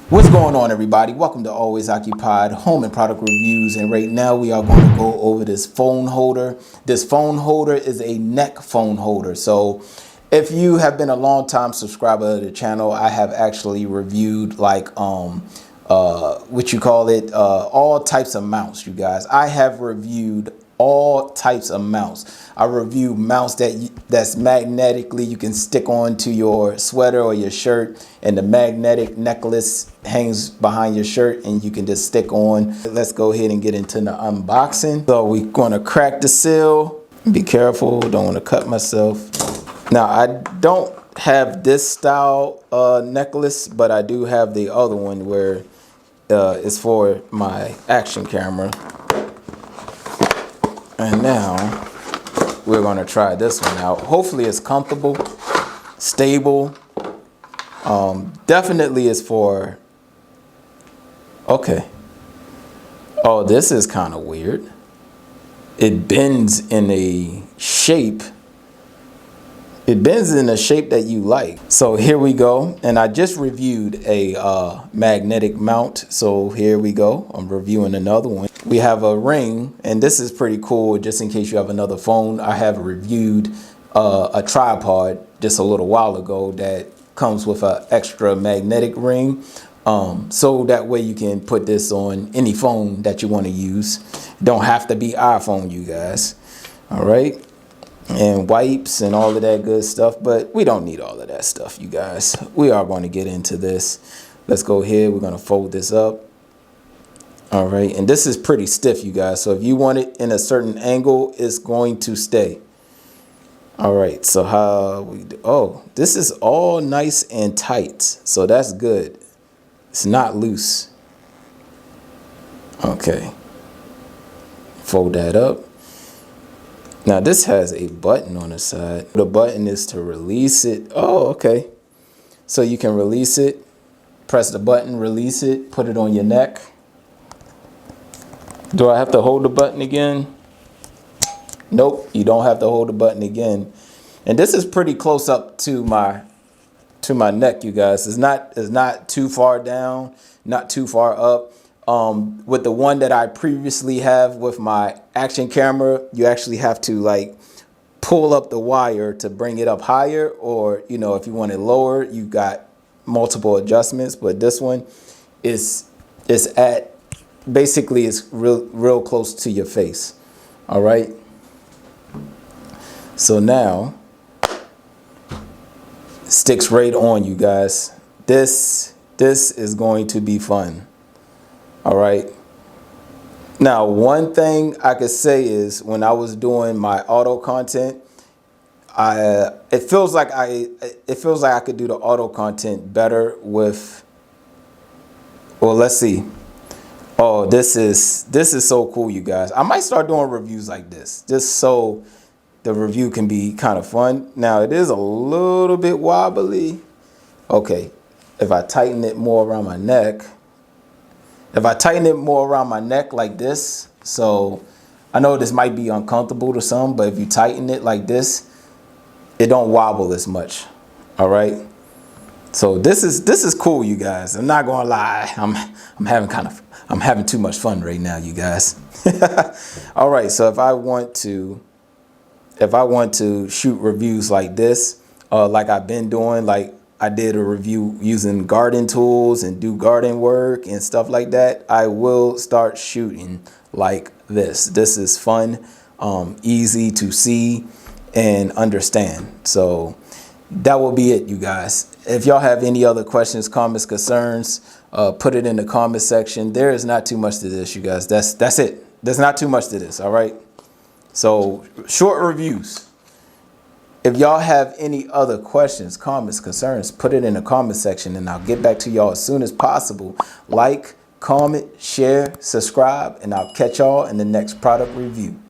What's going on, everybody? Welcome to Always Occupied Home and Product Reviews, and right now we are going to go over this phone holder. This phone holder is a neck phone holder. So if you have been a long time subscriber to the channel, I have actually reviewed all types of mounts, you guys. I have reviewed all types of mounts. I review mounts that's magnetically you can stick on to your sweater or your shirt, and the magnetic necklace hangs behind your shirt and you can just stick on. Let's go ahead and get into the unboxing. So we're going to crack the seal. Be careful, don't want to cut myself. Now I don't have this style necklace, but I do have the other one where it's for my action camera. And now we're going to try this one out. Hopefully it's comfortable, stable. Definitely is for, okay. Oh, this is kind of weird. It bends in a shape. It bends in a shape that you like. So here we go. And I just reviewed a magnetic mount. So here we go. I'm reviewing another one. We have a ring, and this is pretty cool just in case you have another phone. I have reviewed a tripod just a little while ago that comes with an extra magnetic ring. So that way you can put this on any phone that you want to use. Don't have to be iPhone, you guys. All right. And wipes and all of that good stuff, but we don't need all of that stuff, you guys. We are going to get into this. Let's go ahead. We're going to fold this up. All right. And this is pretty stiff, you guys. So if you want it in a certain angle, it's going to stay. All right. So how we do? Oh, this is all nice and tight. So that's good. It's not loose. Okay. Fold that up. Now this has a button on the side. The button is to release it. Oh, okay. So you can release it, press the button, release it, put it on your neck. Do I have to hold the button again? Nope, you don't have to hold the button again. And this is pretty close up to my neck, you guys. It's not too far down, not too far up. With the one that I previously have with my action camera, you actually have to like pull up the wire to bring it up higher, or you know, if you want it lower, you got multiple adjustments. But this one is at basically it's real close to your face. All right. So now sticks right on, you guys. This is going to be fun. All right. Now, one thing I could say is when I was doing my auto content, it feels like I could do the auto content better with. Well, let's see. Oh, this is so cool, you guys. I might start doing reviews like this just so the review can be kind of fun. Now, it is a little bit wobbly. Okay, if I tighten it more around my neck. If I tighten it more around my neck like this, so I know this might be uncomfortable to some, but if you tighten it like this, it don't wobble as much. All right. So this is cool, you guys. I'm not gonna lie. I'm having too much fun right now, you guys. All right. So if I want to shoot reviews like this, like I've been doing, like I did a review using garden tools and do garden work and stuff like that, I will start shooting like this. This is fun, easy to see and understand. So that will be it, you guys. If y'all have any other questions, comments, concerns, put it in the comment section. There is not too much to this, you guys. That's it. There's not too much to this. All right. So short reviews. If y'all have any other questions, comments, concerns, put it in the comment section and I'll get back to y'all as soon as possible. Like, comment, share, subscribe, and I'll catch y'all in the next product review.